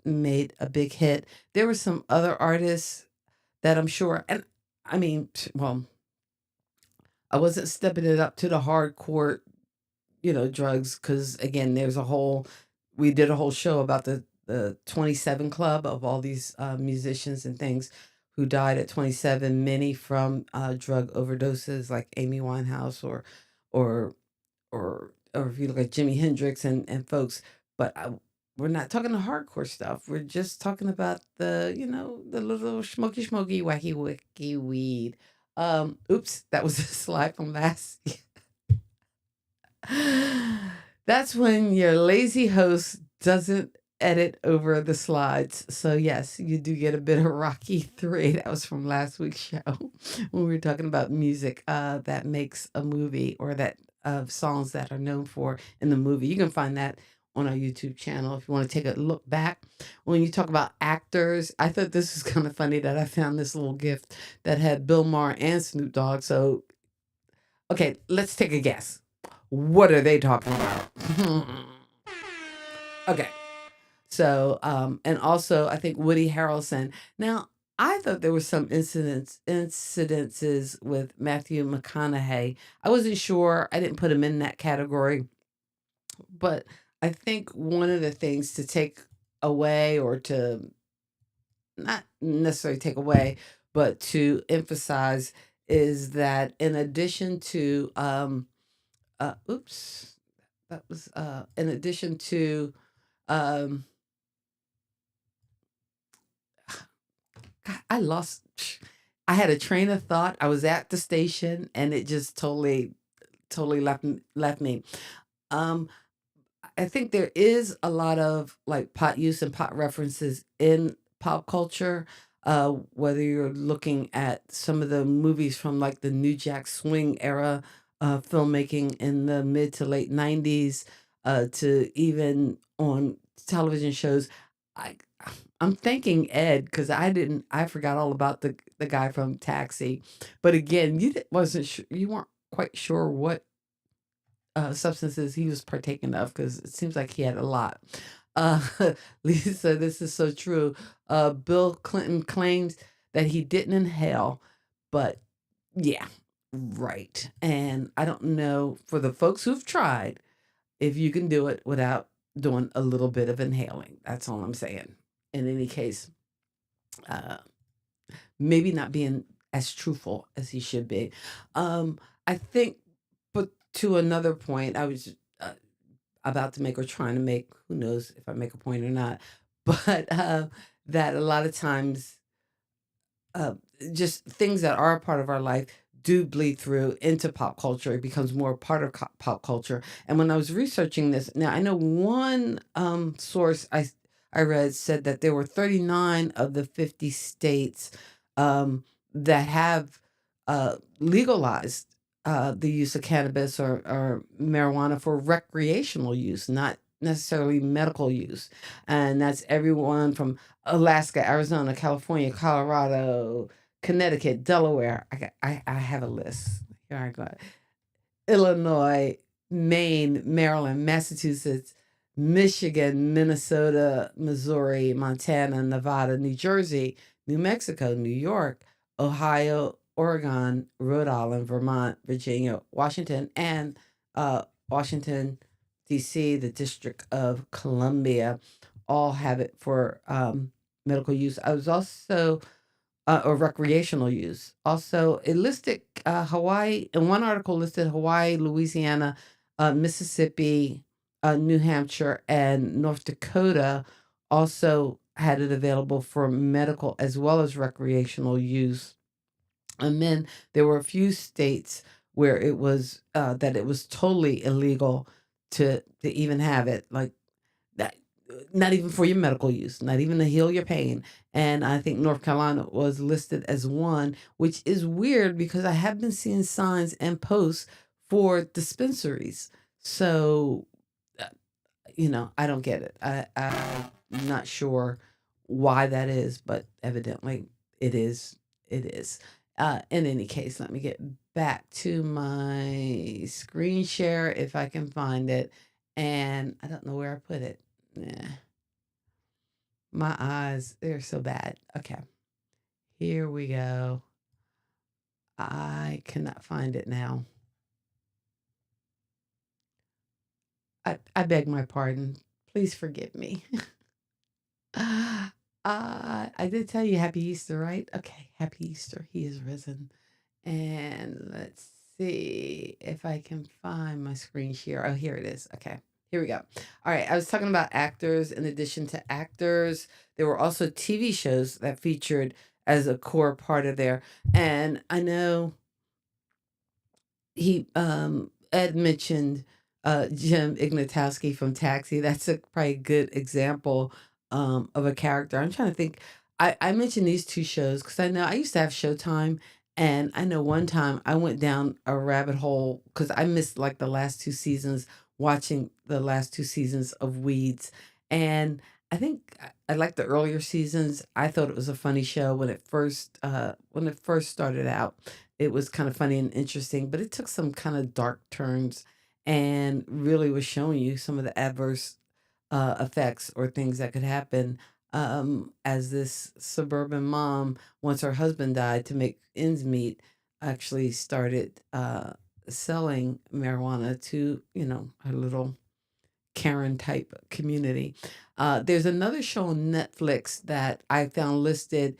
made a big hit. There were some other artists that I'm sure, and I mean, well, I wasn't stepping it up to the hardcore, drugs, because again, we did a whole show about the 27 Club of all these musicians and things who died at 27, many from drug overdoses, like Amy Winehouse or or if you look at Jimi Hendrix and folks, but we're not talking the hardcore stuff. We're just talking about the little smoky, wacky, wicky weed. Oops, that was a slide from last. That's when your lazy host doesn't edit over the slides. So yes, you do get a bit of Rocky 3. That was from last week's show when we were talking about music that makes a movie, or that songs that are known for in the movie. You can find that on our YouTube channel if you want to take a look back. When you talk about actors, I thought this was kind of funny that I found this little gift that had Bill Maher and Snoop Dogg. So, okay, let's take a guess. What are they talking about? Okay. So, and also I think Woody Harrelson. Now, I thought there were some incidences with Matthew McConaughey. I wasn't sure. I didn't put him in that category, but I think one of the things to take away, or to not necessarily take away, but to emphasize, is that in addition to oops, that was in addition to um I lost. I had a train of thought. I was at the station, and it just totally left me. Um, I think there is a lot of like pot use and pot references in pop culture. Whether you're looking at some of the movies from like the New Jack Swing era filmmaking in the mid to late '90s, to even on television shows. I I'm thanking Ed because I forgot all about the guy from Taxi. But again, you weren't quite sure what substances he was partaking of, because it seems like he had a lot. Uh, Lisa, this is so true. Bill Clinton claims that he didn't inhale, but yeah, right. And I don't know, for the folks who've tried, if you can do it without doing a little bit of inhaling. That's all I'm saying. In any case, uh, maybe not being as truthful as he should be. I think, but to another point, I was about to make, or trying to make, who knows if I make a point or not, but that a lot of times, uh, just things that are a part of our life do bleed through into pop culture. It becomes more part of pop culture. And when I was researching this, now I know one source I I read said that there were 39 of the 50 states that have legalized the use of cannabis or marijuana for recreational use, not necessarily medical use. And that's everyone from Alaska, Arizona, California, Colorado, Connecticut, Delaware. I have a list. Here I go. Illinois, Maine, Maryland, Massachusetts, Michigan, Minnesota, Missouri, Montana, Nevada, New Jersey, New Mexico, New York, Ohio, Oregon, Rhode Island, Vermont, Virginia, Washington, and Washington, D.C., the District of Columbia, all have it for medical use. I was also or recreational use. Also, it listed Hawaii, in one article listed Hawaii, Louisiana, Mississippi, New Hampshire, and North Dakota also had it available for medical as well as recreational use. And then there were a few states where it was that it was totally illegal to even have it, like that, not even for your medical use, not even to heal your pain. And I think North Carolina was listed as one, which is weird because I have been seeing signs and posts for dispensaries. So, uh, I don't get it. I'm not sure why that is, but evidently it is. It is. In any case, let me get back to my screen share if I can find it. And I don't know where I put it. Yeah. My eyes, they're so bad. Okay. Here we go. I cannot find it now. I beg my pardon. Please forgive me. I did tell you Happy Easter, right? Okay, Happy Easter. He is risen. And let's see if I can find my screen share. Oh, here it is. Okay, here we go. All right, I was talking about actors. In addition to actors, there were also TV shows that featured as a core part of there. And I know Ed mentioned Jim Ignatowski from Taxi. That's a probably good example of a character. I'm trying to think. I mentioned these two shows because I know I used to have Showtime, and I know one time I went down a rabbit hole because I missed like the last two seasons, watching the last two seasons of Weeds. And I think I liked the earlier seasons. I thought it was a funny show when it first started out. It was kind of funny and interesting, but it took some kind of dark turns and really was showing you some of the adverse effects or things that could happen as this suburban mom, once her husband died to make ends meet, actually started selling marijuana to, her little Karen type community. There's another show on Netflix that I found listed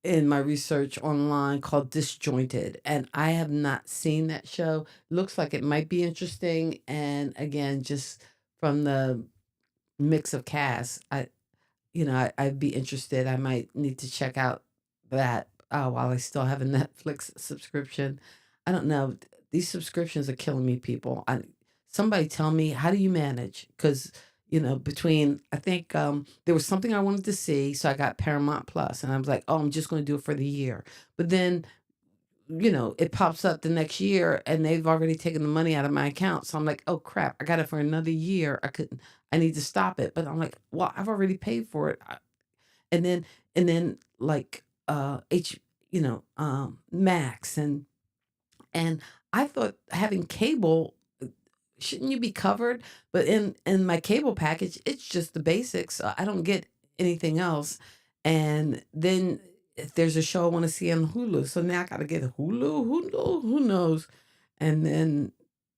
in my research online called Disjointed, and I have not seen that show. Looks like it might be interesting, and again, just from the mix of cast, I'd be interested. I might need to check out that while I still have a Netflix subscription. I don't know. These subscriptions are killing me, people. Somebody tell me, how do you manage? Because between I think there was something I wanted to see, so I got Paramount Plus, and I was like, oh, I'm just going to do it for the year. But then it pops up the next year and they've already taken the money out of my account. So I'm like, oh crap, I got it for another year. I need to stop it. But I'm like, well, I've already paid for it. And then like Max and I thought having cable, shouldn't you be covered? But in my cable package, it's just the basics. So I don't get anything else. And then if there's a show I want to see on Hulu, so now I got to get Hulu. Who knows? And then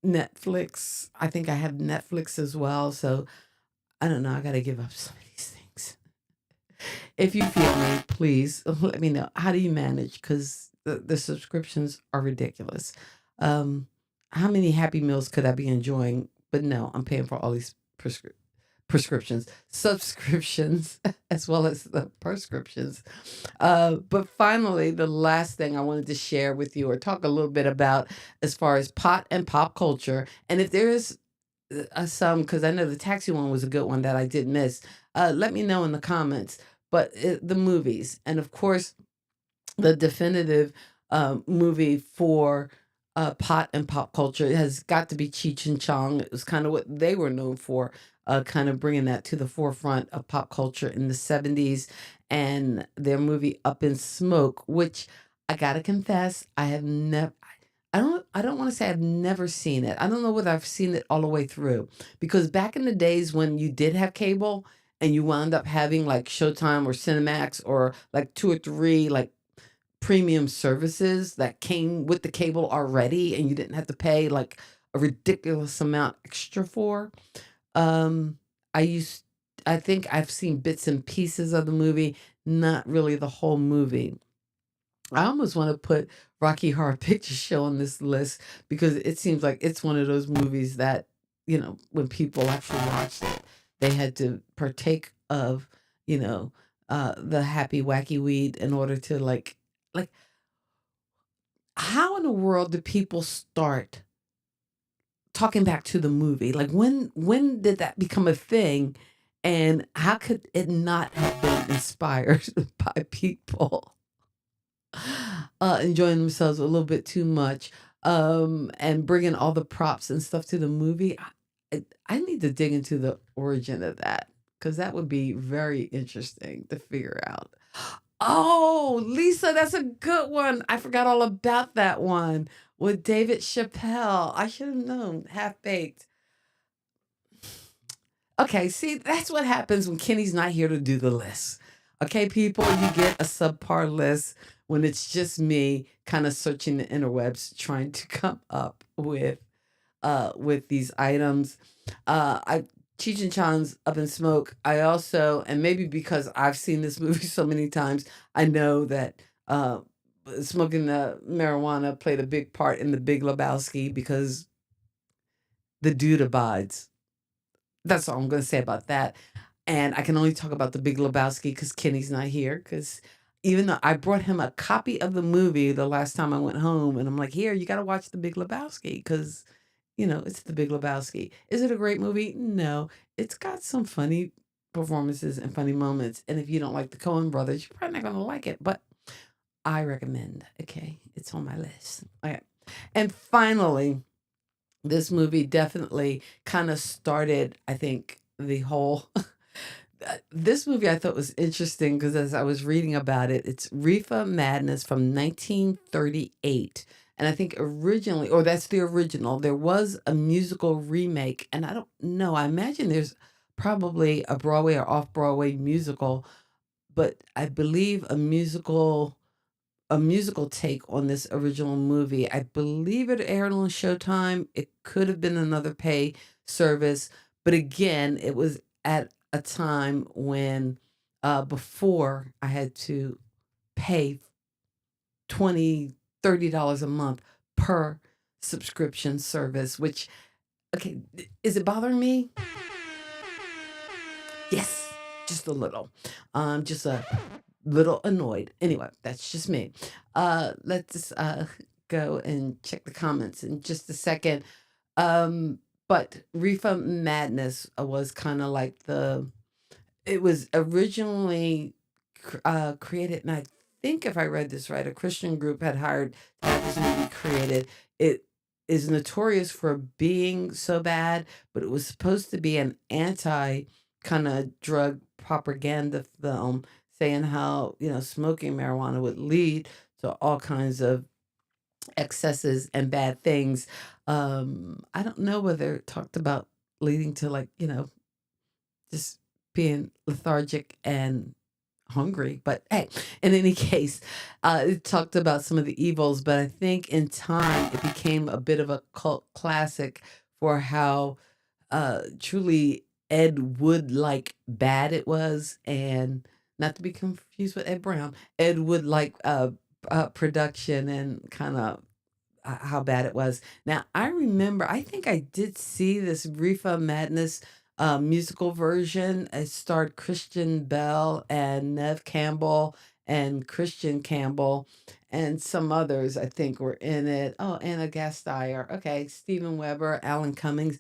Netflix. I think I have Netflix as well. So I don't know. I got to give up some of these things. If you feel me, please let me know. How do you manage? Because the subscriptions are ridiculous. How many Happy Meals could I be enjoying? But no, I'm paying for all these prescriptions, subscriptions, as well as the prescriptions. But finally, the last thing I wanted to share with you or talk a little bit about as far as pot and pop culture. And if there is some, because I know the taxi one was a good one that I did miss. Let me know in the comments. But the movies, and of course, the definitive movie for pot and pop culture has got to be Cheech and Chong. It was kind of what they were known for, kind of bringing that to the forefront of pop culture in the 70s, and their movie Up in Smoke, which I gotta confess, I have never. I don't want to say I've never seen it. I don't know whether I've seen it all the way through, because back in the days when you did have cable and you wound up having like Showtime or Cinemax or like two or three like premium services that came with the cable already, and you didn't have to pay like a ridiculous amount extra for. Um, I used, I think I've seen bits and pieces of the movie, not really the whole movie. I almost want to put Rocky Horror Picture Show on this list because it seems like it's one of those movies that, when people actually watched it, they had to partake of, you know, the happy wacky weed in order to like how in the world do people start talking back to the movie? Like when did that become a thing? And how could it not have been inspired by people enjoying themselves a little bit too much, and bringing all the props and stuff to the movie? I need to dig into the origin of that because that would be very interesting to figure out. Oh, Lisa, that's a good one. I forgot all about that one with David Chappelle. I should have known. Half baked. Okay, see, that's what happens when Kenny's not here to do the list. Okay, people, you get a subpar list when it's just me kind of searching the interwebs trying to come up with these items. I Cheech and Chong's Up in Smoke. I also, and maybe because I've seen this movie so many times, I know that smoking the marijuana played a big part in the Big Lebowski because the dude abides. That's all I'm going to say about that. And I can only talk about the Big Lebowski because Kenny's not here. Because even though I brought him a copy of the movie the last time I went home, and I'm like, here, you got to watch the Big Lebowski because it's the Big Lebowski. Is it a great movie? No. It's got some funny performances and funny moments. And if you don't like the Coen brothers, you're probably not going to like it. But I recommend. Okay. It's on my list. Okay. And finally, this movie definitely kind of started, I think, the whole. This movie I thought was interesting because as I was reading about it, it's Reefer Madness from 1938. And I think originally, or that's the original, there was a musical remake. And I don't know, I imagine there's probably a Broadway or off Broadway musical, but I believe a musical take on this original movie. I believe it aired on Showtime. It could have been another pay service, but again, it was at a time when before I had to pay 20, $30 a month per subscription service, which okay, is it bothering me? Yes, just a little. Just a little annoyed. Anyway, that's just me. Let's go and check the comments in just a second. But Reefer Madness was kind of like it was originally created, and I think if I read this right, a Christian group had hired to have this movie created. It is notorious for being so bad, but it was supposed to be an anti kind of drug propaganda film, saying how smoking marijuana would lead to all kinds of excesses and bad things. I don't know whether it talked about leading to like just being lethargic and hungry. But hey, in any case, it talked about some of the evils, but I think in time it became a bit of a cult classic for how truly Ed Wood like bad it was, and not to be confused with Ed Brown. Ed Wood like production and kind of how bad it was. Now, I remember, I think I did see this Reefer Madness musical version. It starred Christian Bell and Nev Campbell and Christian Campbell and some others, I think, were in it. Oh, Anna Gasteyer. Okay, Stephen Weber, Alan Cummings.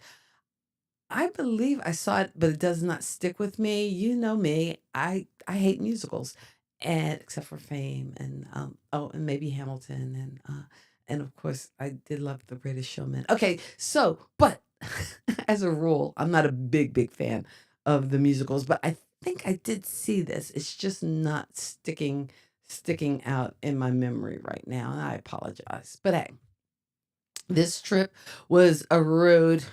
I believe I saw it, but it does not stick with me. You know me. I hate musicals, and except for Fame and oh, and maybe Hamilton and of course I did love The British Showman. Okay, so but as a rule, I'm not a big fan of the musicals, but I think I did see this. It's just not sticking out in my memory right now, and I apologize. But hey, this trip was a road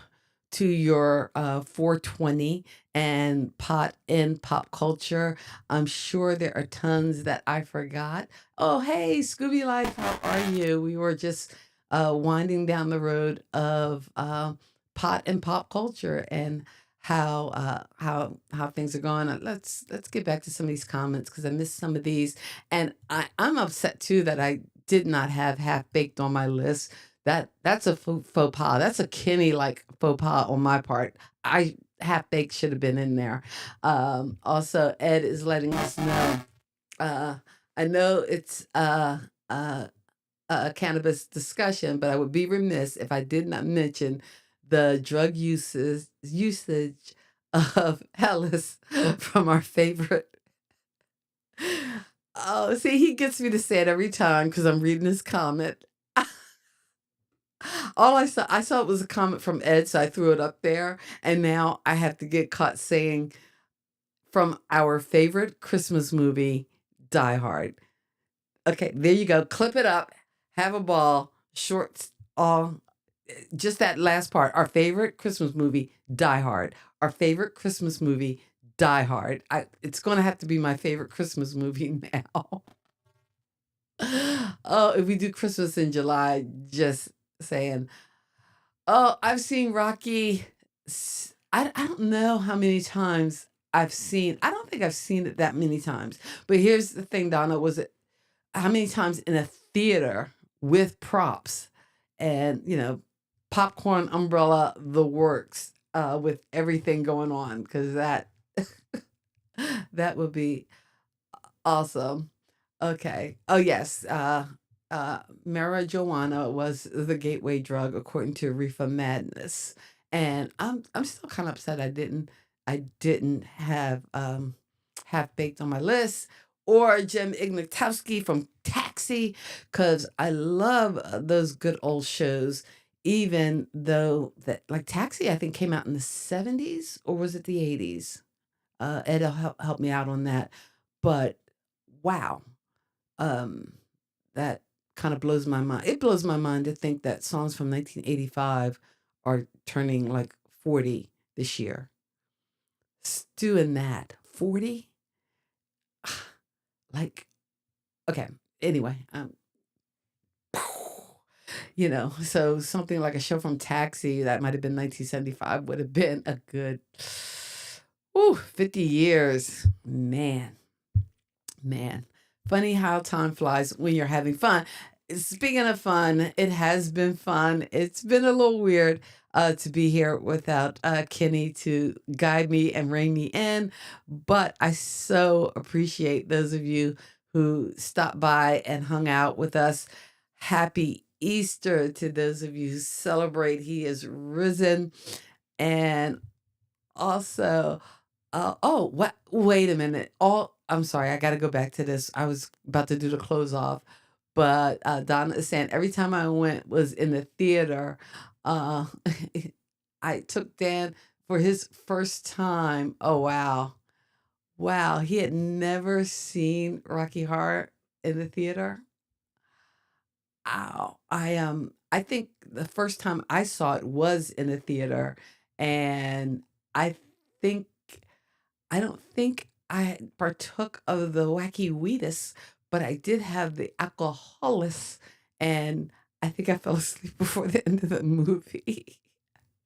to your 420 and pot in pop culture. I'm sure there are tons that I forgot. Oh, hey, Scooby Life, how are you? We were just winding down the road of pot and pop culture and how things are going. Let's get back to some of these comments because I missed some of these, and I'm upset too that I did not have half baked on my list. That's a faux pas. That's a Kenny like faux pas on my part. I half baked should have been in there. Also, Ed is letting us know. Uh, I know it's a cannabis discussion, but I would be remiss if I did not mention the drug usage of Ellis from our favorite. Oh, see, he gets me to say it every time because I'm reading his comment. All I saw it was a comment from Ed, so I threw it up there, and now I have to get caught saying from our favorite Christmas movie, Die Hard. Okay, there you go. Clip it up. Have a ball. Shorts. All. Just that last part. Our favorite Christmas movie, Die Hard. Our favorite Christmas movie, Die Hard. It's going to have to be my favorite Christmas movie now. Oh, if we do Christmas in July, just saying. Oh, I've seen Rocky. I don't know how many times I've seen. I don't think I've seen it that many times. But here's the thing, Donna. Was it how many times in a theater with props and popcorn, umbrella, the works, with everything going on? Because that would be awesome. Okay. Oh yes. Marijuana was the gateway drug according to Reefa Madness, and I'm still kind of upset I didn't have half baked on my list or Jim Ignatowski from Taxi because I love those good old shows. Even though that like Taxi, I think came out in the 70s or was it the 80s? Ed will help me out on that. But wow, um, that kind of blows my mind. It blows my mind to think that songs from 1985 are turning like 40 this year. Doing that 40, like okay. Anyway, so something like a show from Taxi that might have been 1975 would have been a good, 50 years. Man, funny how time flies when you're having fun. Speaking of fun, it has been fun. It's been a little weird to be here without Kenny to guide me and rein me in, but I so appreciate those of you who stopped by and hung out with us. Happy Easter to those of you who celebrate He is risen. And also, oh, what? Wait a minute. I'm sorry. I got to go back to this. I was about to do the close off, but Donna is saying every time I went was in the theater. Uh, I took Dan for his first time. Oh wow! He had never seen Rocky Horror in the theater. Ow. I think the first time I saw it was in a theater, and I think I don't think I partook of the wacky wheatus, but I did have the alcoholus, and I think I fell asleep before the end of the movie.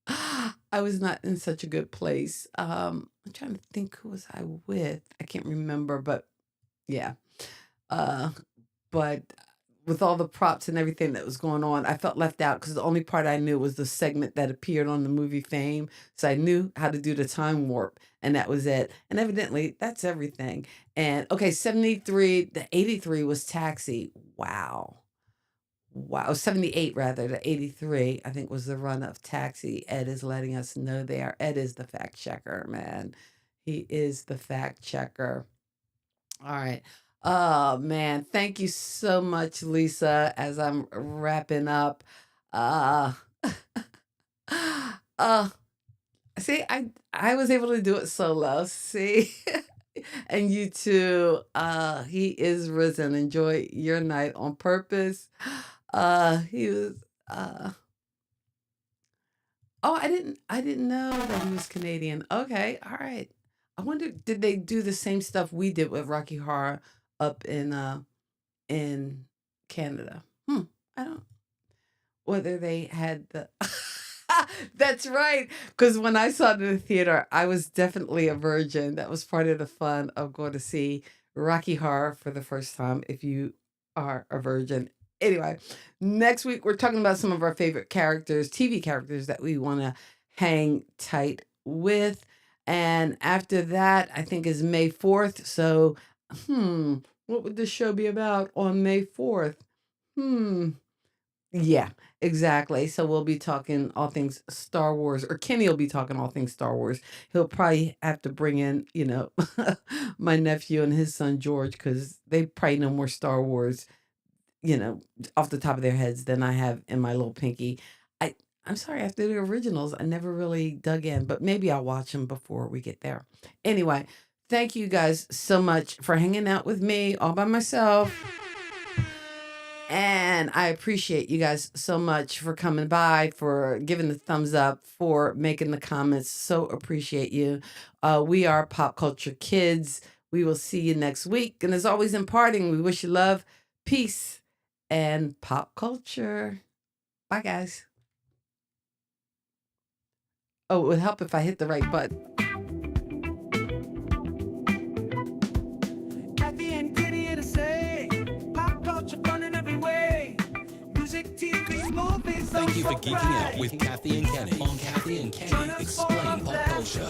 I was not in such a good place. I'm trying to think who was I with. I can't remember, but yeah. Uh, but with all the props and everything that was going on, I felt left out because the only part I knew was the segment that appeared on the movie Fame. So I knew how to do the time warp, and that was it. And evidently, that's everything. And okay, 73, the 83 was Taxi. Wow. wow, 78 rather, to 83, I think was the run of Taxi. Ed is letting us know there. Ed is the fact checker, man. He is the fact checker. All right. Oh man, thank you so much, Lisa. As I'm wrapping up, uh, uh, see, I was able to do it solo. See, and you too. He is risen. Enjoy your night on purpose. He was. Oh, I didn't know that he was Canadian. Okay, all right. I wonder, did they do the same stuff we did with Rocky Horror up in Canada? I don't whether they had the That's right. Because when I saw it in the theater, I was definitely a virgin. That was part of the fun of going to see Rocky Horror for the first time if you are a virgin. Anyway, next week we're talking about some of our favorite characters, TV characters that we want to hang tight with. And after that, I think is May 4th. So, what would the show be about on May 4th? Hmm. Yeah, exactly. So we'll be talking all things Star Wars, or Kenny will be talking all things Star Wars. He'll probably have to bring in, my nephew and his son George, because they probably know more Star Wars, off the top of their heads than I have in my little pinky. I I'm sorry, after the originals, I never really dug in, but maybe I'll watch them before we get there. Anyway, thank you guys so much for hanging out with me all by myself. And I appreciate you guys so much for coming by, for giving the thumbs up, for making the comments. So appreciate you. We are Pop Culture Kids. We will see you next week. And as always, in parting, we wish you love, peace, and pop culture. Bye, guys. Oh, it would help if I hit the right button. Kathy and Kitty here to say, pop culture fun in every way. Music, TV, movies. Thank you for so geeking out with Kathy and Kenny on Kathy and Kenny Explain Pop Culture.